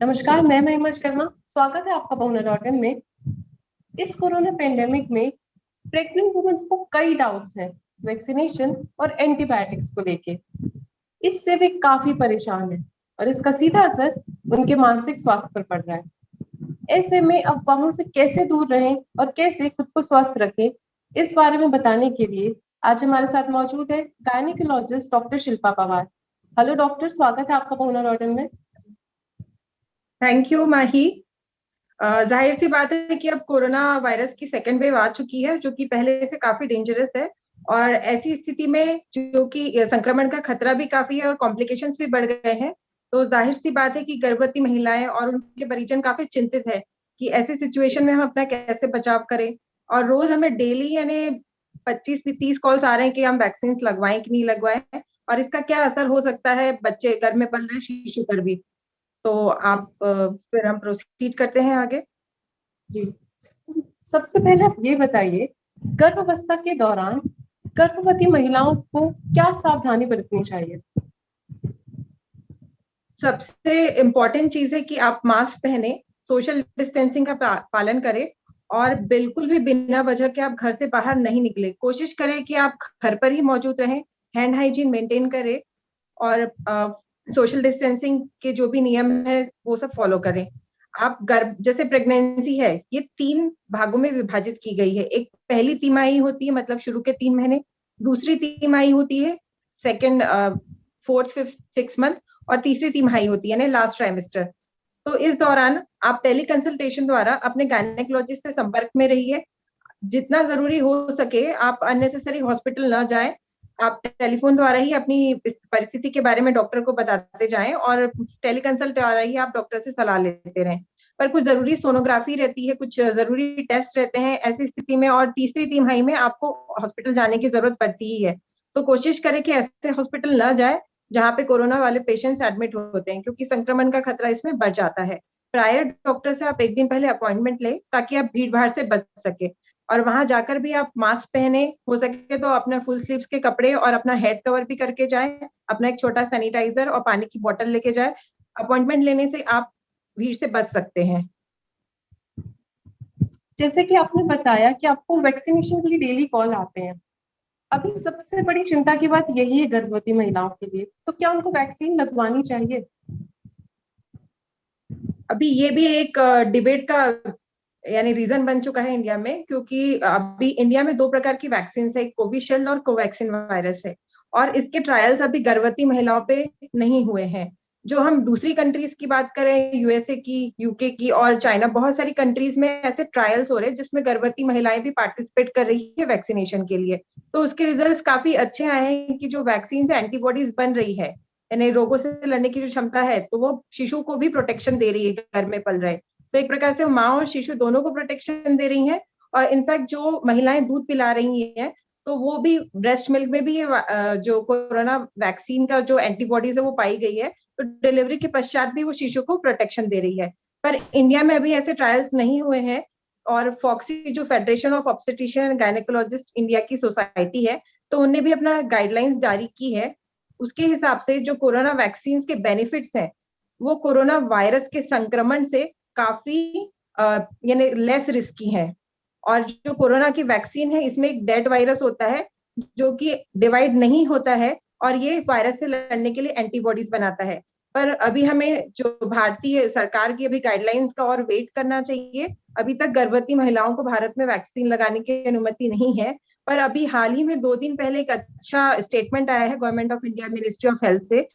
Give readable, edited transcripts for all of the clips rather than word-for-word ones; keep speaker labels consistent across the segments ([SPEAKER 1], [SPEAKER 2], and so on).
[SPEAKER 1] नमस्कार, मैं महिमा शर्मा। स्वागत है आपका पहुना डॉट इन में। इस कोरोना पेंडेमिक में प्रेग्नेंट वुमेन्स को कई डाउट्स हैं वैक्सीनेशन और एंटीबायोटिक्स को लेके। इससे वे काफी परेशान हैं और इसका सीधा असर उनके मानसिक स्वास्थ्य पर पड़ रहा है। ऐसे में अफवाहों से कैसे दूर रहें और कैसे खुद को स्वस्थ रखें, इस बारे में बताने के लिए आज हमारे साथ मौजूद है gynaecologist doctor Shilpa Pawar. Hello doctor, स्वागत है आपका पहुना डॉट इन में।
[SPEAKER 2] थैंक यू माही। जाहिर सी बात है कि अब कोरोना वायरस की सेकेंड वेव आ चुकी है, जो कि पहले से काफी डेंजरस है। और ऐसी स्थिति में जो कि संक्रमण का खतरा भी काफी है और कॉम्प्लिकेशंस भी बढ़ गए हैं। तो जाहिर सी बात है कि गर्भवती महिलाएं और उनके परिजन काफी चिंतित है कि ऐसी सिचुएशन में हम अपना कैसे बचाव करें। और रोज हमें डेली यानी 25 से 30 कॉल्स आ रहे हैं कि हम वैक्सीन लगवाएं कि नहीं लगवाएं, और इसका क्या असर हो सकता है बच्चे घर में पल रहे शिशु पर भी। तो आप फिर हम प्रोसीड करते हैं आगे।
[SPEAKER 1] जी, तो सबसे पहले आप ये बताइए, गर्भावस्था के दौरान गर्भवती महिलाओं को क्या सावधानी बरतनी चाहिए?
[SPEAKER 2] सबसे इम्पोर्टेंट चीज है कि आप मास्क पहने, सोशल डिस्टेंसिंग का पालन करें, और बिल्कुल भी बिना वजह के आप घर से बाहर नहीं निकले। कोशिश करें कि आप घर पर ही मौजूद रहें, हैंड हाइजीन मेंटेन करें, और सोशल डिस्टेंसिंग के जो भी नियम है वो सब फॉलो करें। आप गर्भ जैसे प्रेगनेंसी है, ये 3 भागों में विभाजित की गई है। एक पहली तिमाही होती है, मतलब शुरू के 3 महीने। दूसरी तिमाही होती है सेकेंड, फोर्थ, फिफ्थ, 6 मंथ। और तीसरी तिमाही होती है ना लास्ट ट्राइमेस्टर। तो इस दौरान आप टेली कंसल्टेशन द्वारा अपने गायनेकोलॉजिस्ट से संपर्क में रहिए। जितना जरूरी हो सके आप अननेसेसरी हॉस्पिटल ना जाएं। आप टेलीफोन द्वारा ही अपनी परिस्थिति के बारे में डॉक्टर को बताते जाएं, और टेली कंसल्ट द्वारा ही आप डॉक्टर से सलाह लेते रहें। पर कुछ जरूरी सोनोग्राफी रहती है, कुछ जरूरी टेस्ट रहते हैं ऐसी स्थिति में, और तीसरी तिमाही में आपको हॉस्पिटल जाने की जरूरत पड़ती ही है। तो कोशिश करें कि ऐसे हॉस्पिटल ना जाए जहाँ पे कोरोना वाले पेशेंट्स एडमिट होते हैं, क्योंकि संक्रमण का खतरा इसमें बढ़ जाता है। प्रायर डॉक्टर से आप एक दिन पहले अपॉइंटमेंट लें ताकि आप भीड़ भाड़ से बच सके। और वहां जाकर भी आप मास्क पहने, हो सके तो अपना फुल स्लीव्स के कपड़े और अपना हेड कवर भी करके जाएं। अपना एक छोटा सैनिटाइजर और पानी की बोतल लेके जाएं। अपॉइंटमेंट लेने से आप भीड़ से बच सकते हैं।
[SPEAKER 1] जैसे कि आपने बताया कि आपको वैक्सीनेशन के लिए डेली कॉल आते हैं। अभी सबसे बड़ी चिंता की बात यही है गर्भवती महिलाओं के लिए, तो क्या उनको वैक्सीन लगवानी चाहिए?
[SPEAKER 2] अभी ये भी एक डिबेट का यानी रीजन बन चुका है इंडिया में, क्योंकि अभी इंडिया में 2 प्रकार की वैक्सीन है, कोविशील्ड और कोवैक्सीन वायरस है। और इसके ट्रायल्स अभी गर्भवती महिलाओं पे नहीं हुए हैं। जो हम दूसरी कंट्रीज की बात करें, यूएसए की, यूके की और चाइना, बहुत सारी कंट्रीज में ऐसे ट्रायल्स हो रहे हैं जिसमें गर्भवती महिलाएं भी पार्टिसिपेट कर रही है वैक्सीनेशन के लिए। तो उसके रिजल्ट्स काफी अच्छे आए हैं कि जो वैक्सीन से एंटीबॉडीज बन रही है, यानी रोगों से लड़ने की जो क्षमता है, तो वो शिशु को भी प्रोटेक्शन दे रही है घर में पल रहे। तो एक प्रकार से माँ और शिशु दोनों को प्रोटेक्शन दे रही हैं। और इनफैक्ट जो महिलाएं दूध पिला रही हैं, तो वो भी ब्रेस्ट मिल्क में भी ये जो कोरोना वैक्सीन का जो एंटीबॉडीज है वो पाई गई है। तो डिलीवरी के पश्चात भी वो शिशु को प्रोटेक्शन दे रही है। पर इंडिया में अभी ऐसे ट्रायल्स नहीं हुए हैं। और फॉक्सी जो federation of obstetrician and gynaecologist India की सोसाइटी है, तो उन्होंने भी अपना गाइडलाइंस जारी की है। उसके हिसाब से जो कोरोना वैक्सीन के बेनिफिट्स हैं, वो कोरोना वायरस के संक्रमण से काफी यानी लेस रिस्की है। और जो कोरोना की वैक्सीन है, इसमें एक डेड वायरस होता है जो कि डिवाइड नहीं होता है, और ये वायरस से लड़ने के लिए एंटीबॉडीज बनाता है। पर अभी हमें जो भारतीय सरकार की अभी गाइडलाइंस का और वेट करना चाहिए। अभी तक गर्भवती महिलाओं को भारत में वैक्सीन लगाने की अनुमति नहीं है। पर अभी हाल ही में 2 दिन पहले एक अच्छा स्टेटमेंट आया है government of India, ministry of health से,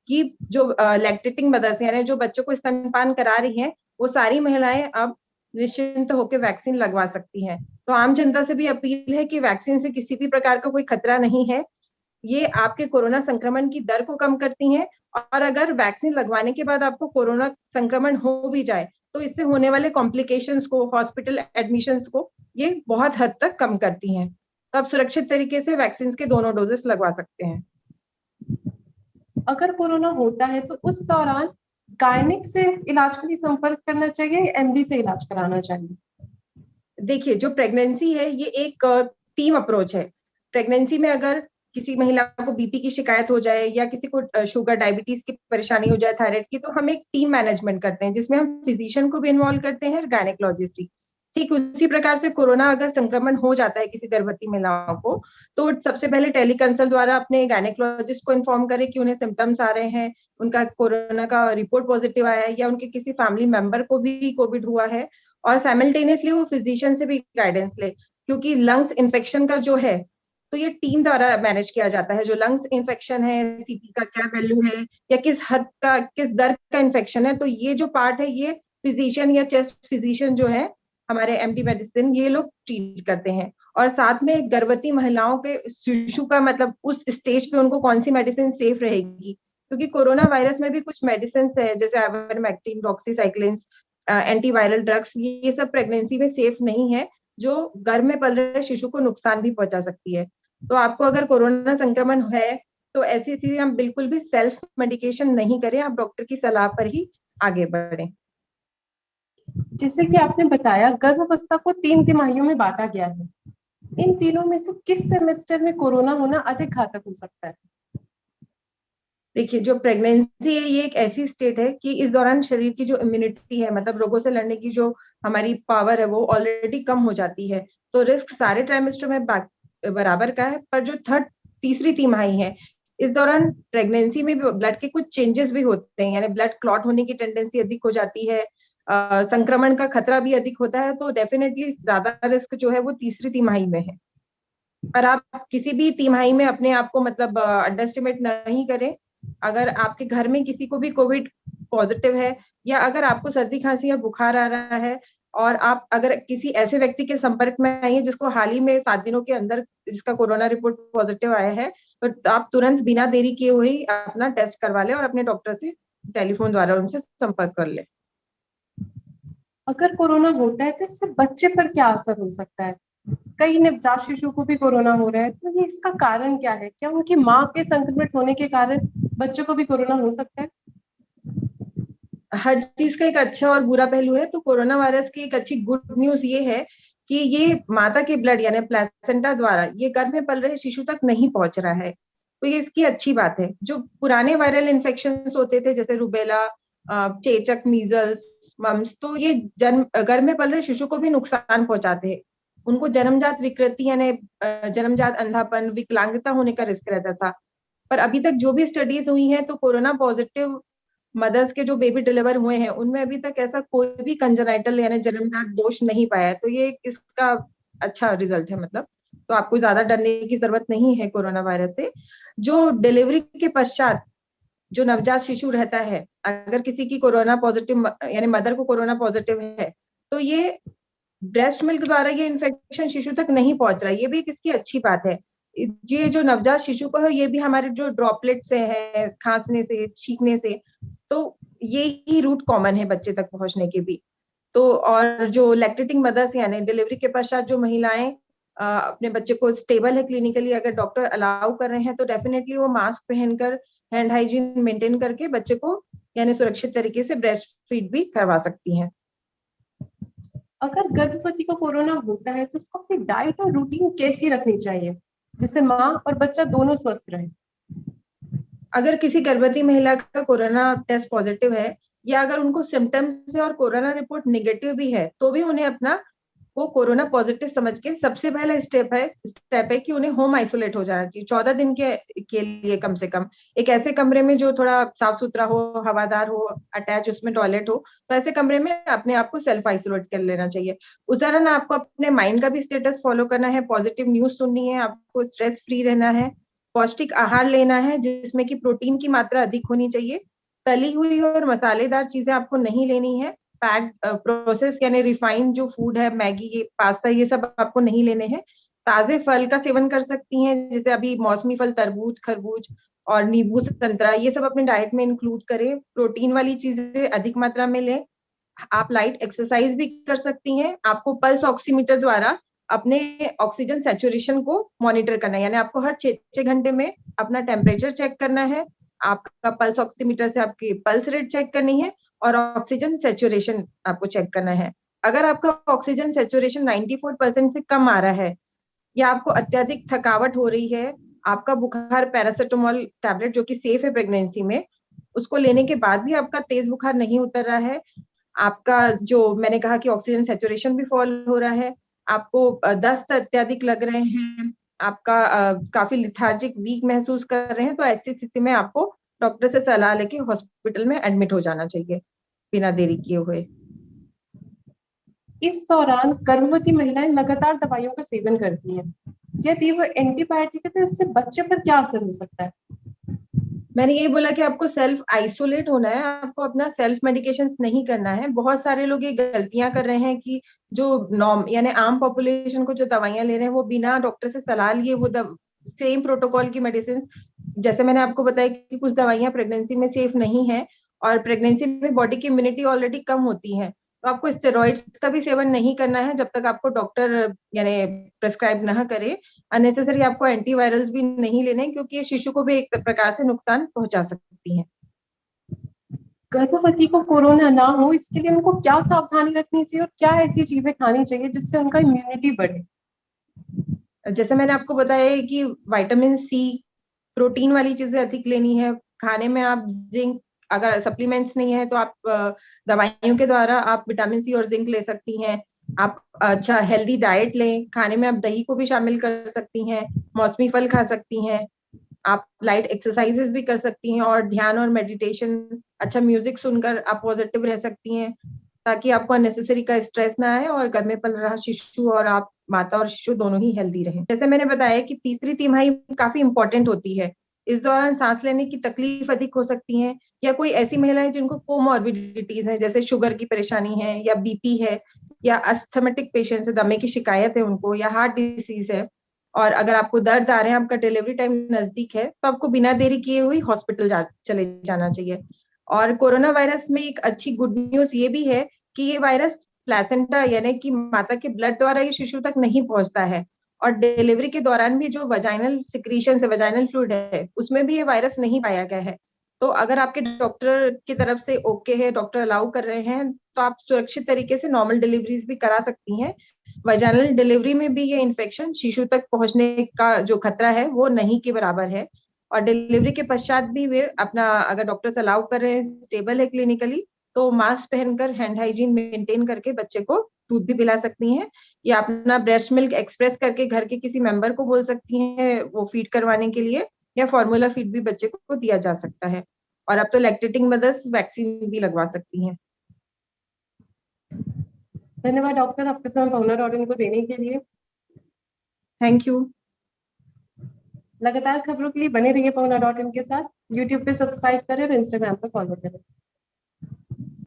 [SPEAKER 2] कि जो लैक्टेटिंग मदर्स यानी जो बच्चों को स्तनपान करा रही हैं, वो सारी महिलाएं अब निश्चिंत होकर वैक्सीन लगवा सकती हैं। तो आम जनता से भी अपील है कि वैक्सीन से किसी भी प्रकार का कोई खतरा नहीं है। ये आपके कोरोना संक्रमण की दर को कम करती हैं। और अगर वैक्सीन लगवाने के बाद आपको कोरोना संक्रमण हो भी जाए, तो इससे होने वाले कॉम्प्लिकेशंस को, हॉस्पिटल एडमिशंस को ये बहुत हद तक कम करती हैं। तो आप सुरक्षित तरीके से वैक्सीन के दोनों डोजेस लगवा सकते हैं।
[SPEAKER 1] अगर कोरोना होता है तो उस दौरान गायनिक से इलाज के लिए संपर्क करना चाहिए या एमडी से इलाज कराना चाहिए?
[SPEAKER 2] देखिए, जो प्रेगनेंसी है ये एक टीम अप्रोच है। प्रेगनेंसी में अगर किसी महिला को बीपी की शिकायत हो जाए या किसी को शुगर डायबिटीज की परेशानी हो जाए, थायराइड की, तो हम एक टीम मैनेजमेंट करते हैं जिसमें हम फिजिशियन को भी इन्वॉल्व करते हैं, गायनेकोलॉजिस्ट भी। ठीक उसी प्रकार से कोरोना अगर संक्रमण हो जाता है किसी गर्भवती महिलाओं को, तो सबसे पहले टेली कंसल्ट द्वारा अपने गायनेकोलॉजिस्ट को इन्फॉर्म करें कि उन्हें सिम्टम्स आ रहे हैं, उनका कोरोना का रिपोर्ट पॉजिटिव आया है या उनके किसी फैमिली मेंबर को भी कोविड हुआ है, और साइमल्टेनियसली वो फिजिशियन से भी गाइडेंस ले, क्योंकि लंग्स इन्फेक्शन का जो है तो ये टीम द्वारा मैनेज किया जाता है। जो लंग्स इन्फेक्शन है, सीपी का क्या वैल्यू है या किस हद का, किस दर का इन्फेक्शन है, तो ये जो पार्ट है ये फिजिशियन या चेस्ट फिजिशियन जो है हमारे एमडी मेडिसिन, ये लोग ट्रीट करते हैं। और साथ में गर्भवती महिलाओं के शिशु का मतलब उस स्टेज पे उनको कौन सी मेडिसिन सेफ रहेगी, क्योंकि कोरोना वायरस में भी कुछ मेडिसिन है जैसे आइवरमेक्टिन, डॉक्सीसाइक्लिन, एंटीवायरल ड्रग्स, ये सब प्रेगनेंसी में सेफ नहीं है, जो गर्भ में पल रहे शिशु को नुकसान भी पहुंचा सकती है। तो आपको अगर कोरोना संक्रमण है तो ऐसी स्थिति हम बिल्कुल भी सेल्फ मेडिकेशन नहीं करें, आप डॉक्टर की सलाह पर ही आगे बढ़ें।
[SPEAKER 1] जैसे कि आपने बताया, गर्भावस्था को 3 तिमाहियों में बांटा गया है। इन तीनों में से किस सेमेस्टर में कोरोना होना अधिक घातक हो सकता है?
[SPEAKER 2] देखिए, जो प्रेगनेंसी है ये एक ऐसी स्टेट है कि इस दौरान शरीर की जो इम्यूनिटी है, मतलब रोगों से लड़ने की जो हमारी पावर है, वो ऑलरेडी कम हो जाती है। तो रिस्क सारे ट्राइमेस्टर में बराबर का है, पर जो तीसरी तिमाही है, इस दौरान प्रेगनेंसी में भी ब्लड के कुछ चेंजेस भी होते हैं, यानी ब्लड क्लॉट होने की टेंडेंसी अधिक हो जाती है, संक्रमण का खतरा भी अधिक होता है। तो डेफिनेटली ज्यादा रिस्क जो है वो तीसरी तिमाही में है। पर आप किसी भी तिमाही में अपने आप को मतलब अंडर एस्टिमेट नहीं करें। अगर आपके घर में किसी को भी कोविड पॉजिटिव है, या अगर आपको सर्दी खांसी या बुखार आ रहा है, और आप अगर किसी ऐसे व्यक्ति के संपर्क में आई है जिसको हाल ही में 7 दिनों के अंदर जिसका कोरोना रिपोर्ट पॉजिटिव आया है, तो आप तुरंत बिना देरी किए हुए ही अपना टेस्ट करवा लें और अपने डॉक्टर से टेलीफोन द्वारा उनसे संपर्क कर ले।
[SPEAKER 1] अगर कोरोना होता है तो इससे बच्चे पर क्या असर हो सकता है? कई नवजात शिशु को भी कोरोना हो रहा है, तो ये इसका कारण क्या है? क्या उनकी माँ के संक्रमित होने के कारण बच्चों को भी कोरोना हो सकता है?
[SPEAKER 2] हर चीज का एक अच्छा और बुरा पहलू है। तो कोरोना वायरस की एक अच्छी गुड न्यूज ये है कि ये माता के ब्लड यानी प्लेसेंटा द्वारा ये गर्भ में पल रहे शिशु तक नहीं पहुंच रहा है। तो ये इसकी अच्छी बात है। जो पुराने वायरल इन्फेक्शन होते थे जैसे रूबेला, चेचक, मीजल्स, मम्स, तो ये जन्म गर्भ में पल रहे शिशु को भी नुकसान पहुंचाते हैं। उनको जन्मजात विकृति यानी जन्मजात अंधापन, विकलांगता होने का रिस्क रहता था। पर अभी तक जो भी स्टडीज हुई हैं, तो कोरोना पॉजिटिव मदर्स के जो बेबी डिलीवर हुए हैं उनमें अभी तक ऐसा कोई भी कंजेनाइटल यानी जन्मजात दोष नहीं पाया है। तो ये इसका अच्छा रिजल्ट है मतलब। तो आपको ज्यादा डरने की जरूरत नहीं है कोरोना वायरस से। जो डिलीवरी के पश्चात जो नवजात शिशु रहता है, अगर किसी की कोरोना पॉजिटिव यानी मदर को कोरोना पॉजिटिव है, तो ये ब्रेस्ट मिल्क द्वारा ये इन्फेक्शन शिशु तक नहीं पहुंच रहा है। ये भी किसकी अच्छी बात है। ये जो नवजात शिशु को है, ये भी हमारे जो ड्रॉपलेट से है, खांसने से, छींकने से, तो ये ही रूट कॉमन है बच्चे तक पहुंचने के भी। तो और जो लैक्टेटिंग मदर्स यानी डिलीवरी के पश्चात जो महिलाएं अपने बच्चे को स्टेबल है क्लिनिकली, अगर डॉक्टर अलाउ कर रहे हैं, तो डेफिनेटली वो मास्क पहनकर, हैंड हाइजीन मेंटेन करके बच्चे को यानी सुरक्षित तरीके से ब्रेस्ट फीड भी करवा सकती हैं।
[SPEAKER 1] अगर गर्भवती को कोरोना होता है तो उसको अपनी डाइट और रूटीन कैसी रखनी चाहिए जिससे माँ और बच्चा दोनों स्वस्थ रहे?
[SPEAKER 2] अगर किसी गर्भवती महिला का कोरोना टेस्ट पॉजिटिव है, या अगर उनको सिम्टम्स है और कोरोना रिपोर्ट निगेटिव भी है, तो भी उन्हें अपना को कोरोना पॉजिटिव समझ के सबसे पहला स्टेप है कि उन्हें होम आइसोलेट हो जाना चाहिए 14 दिन के लिए कम से कम। एक ऐसे कमरे में जो थोड़ा साफ सुथरा हो, हवादार हो, अटैच उसमें टॉयलेट हो, तो ऐसे कमरे में अपने आप को सेल्फ आइसोलेट कर लेना चाहिए। उस दौरान आपको अपने माइंड का भी स्टेटस फॉलो करना है, पॉजिटिव न्यूज सुननी है, आपको स्ट्रेस फ्री रहना है, पौष्टिक आहार लेना है जिसमें कि प्रोटीन की मात्रा अधिक होनी चाहिए, तली हुई और मसालेदार चीजें आपको नहीं लेनी है, पैक्ड प्रोसेस यानी रिफाइंड जो फूड है, मैगी, ये पास्ता, ये सब आपको नहीं लेने हैं। ताजे फल का सेवन कर सकती हैं, जैसे अभी मौसमी फल, तरबूज, खरबूज और नींबू, संतरा, ये सब अपने डाइट में इंक्लूड करें। प्रोटीन वाली चीजें अधिक मात्रा में लें। आप लाइट एक्सरसाइज भी कर सकती हैं। आपको पल्स ऑक्सीमीटर द्वारा अपने ऑक्सीजन सैचुरेशन को मॉनिटर करना है, यानी आपको हर 6 घंटे में अपना टेम्परेचर चेक करना है, आपका पल्स ऑक्सीमीटर से आपकी पल्स रेट चेक करनी है, और ऑक्सीजन सैचुरेशन आपको चेक करना है। अगर आपका ऑक्सीजन सैचुरेशन 94% से कम आ रहा है, या आपको अत्यधिक थकावट हो रही है, आपका बुखार पैरासिटामोल टैबलेट जो कि सेफ है प्रेगनेंसी में, उसको लेने के बाद भी आपका तेज बुखार नहीं उतर रहा है, आपका जो मैंने कहा कि ऑक्सीजन सैचुरेशन भी फॉल हो रहा है, आपको दस्त अत्यधिक लग रहे हैं, आपका काफी लिथार्जिक वीक महसूस कर रहे हैं, तो ऐसी स्थिति में आपको डॉक्टर से सलाह लेके हॉस्पिटल में एडमिट हो जाना चाहिए बिना देरी किए हुए।
[SPEAKER 1] इस दौरान गर्भवती महिलाएं लगातार दवाइयों का सेवन करती हैं। यदि वो एंटीबायोटिक है तो इससे बच्चे पर क्या असर हो सकता है?
[SPEAKER 2] मैंने यही बोला कि आपको सेल्फ आइसोलेट होना है, आपको अपना सेल्फ मेडिकेशंस नहीं करना है। बहुत सारे लोग ये गलतियां कर रहे हैं कि जो नॉर्म यानी आम पॉपुलेशन को जो दवाइयां ले रहे हैं वो बिना डॉक्टर से सलाह लिए वो सेम प्रोटोकॉल की मेडिसिन, जैसे मैंने आपको बताया कि कुछ दवाइयां प्रेगनेंसी में सेफ नहीं है और प्रेगनेंसी में बॉडी की इम्यूनिटी ऑलरेडी कम होती है, तो आपको स्टेरॉइड्स का भी सेवन नहीं करना है जब तक आपको डॉक्टर यानी प्रेस्क्राइब ना करे। अननेसेसरी आपको एंटीवायरल्स भी नहीं लेने, क्योंकि ये शिशु को भी एक प्रकार से नुकसान पहुंचा सकती हैं।
[SPEAKER 1] गर्भवती को कोरोना ना हो इसके लिए उनको क्या सावधानी रखनी चाहिए और क्या ऐसी चीजें खानी चाहिए जिससे उनका इम्यूनिटी बढ़े?
[SPEAKER 2] जैसे मैंने आपको बताया है कि विटामिन सी, प्रोटीन वाली चीजें अधिक लेनी है खाने में। आप जिंक, अगर सप्लीमेंट्स नहीं है तो आप दवाइयों के द्वारा आप विटामिन सी और जिंक ले सकती हैं। आप अच्छा हेल्दी डाइट लें, खाने में आप दही को भी शामिल कर सकती हैं, मौसमी फल खा सकती हैं, आप लाइट एक्सरसाइजेस भी कर सकती हैं और ध्यान और मेडिटेशन, अच्छा म्यूजिक सुनकर आप पॉजिटिव रह सकती हैं, ताकि आपको अननेसेसरी का स्ट्रेस ना आए और घर में पल रहा शिशु और आप माता और शिशु दोनों ही हेल्दी रहें। जैसे मैंने बताया कि तीसरी तिमाही काफी इंपॉर्टेंट होती है। इस दौरान सांस लेने की तकलीफ अधिक हो सकती है, या कोई ऐसी महिलाएं जिनको कोमॉर्बिडिटीज हैं, जैसे शुगर की परेशानी है या बीपी है या अस्थमेटिक पेशेंट्स है, दमे की शिकायत है उनको, या हार्ट डिसीज है, और अगर आपको दर्द आ रहे हैं, आपका डिलीवरी टाइम नजदीक है, तो आपको बिना देरी किए हुए हॉस्पिटल चले जाना चाहिए। और कोरोना वायरस में एक अच्छी गुड न्यूज ये भी है कि ये वायरस प्लेसेंटा यानी कि माता के ब्लड द्वारा ये शिशु तक नहीं पहुंचता है, और डिलीवरी के दौरान भी जो वजाइनल सिक्रीशन है, वजाइनल फ्लूइड है, उसमें भी ये वायरस नहीं पाया गया है। तो अगर आपके डॉक्टर की तरफ से ओके है, डॉक्टर अलाउ कर रहे हैं, तो आप सुरक्षित तरीके से नॉर्मल डिलीवरीज भी करा सकती हैं। वजाइनल डिलीवरी में भी ये इन्फेक्शन शिशु तक पहुंचने का जो खतरा है वो नहीं के बराबर है। और डिलीवरी के पश्चात भी वे अपना, अगर डॉक्टर्स अलाउ कर रहे हैं, स्टेबल है क्लिनिकली, तो मास्क पहनकर हैंड हाइजीन मेंटेन करके बच्चे को दूध भी पिला सकती हैं, या अपना ब्रेस्ट मिल्क एक्सप्रेस करके घर के किसी मेंबर को बोल सकती हैं वो फीड करवाने के लिए, या फॉर्मूला फीड भी बच्चे को दिया जा सकता है। और अब तो लैक्टेटिंग मदर्स वैक्सीन भी लगवा सकती हैं।
[SPEAKER 1] धन्यवाद डॉक्टर, आपके समय पहुना डॉट को देने के लिए।
[SPEAKER 2] Thank you.
[SPEAKER 1] लगातार खबरों के लिए बने रहिए पहुना.in के साथ। यूट्यूब पे सब्सक्राइब करें और इंस्टाग्राम पे फॉलो करें।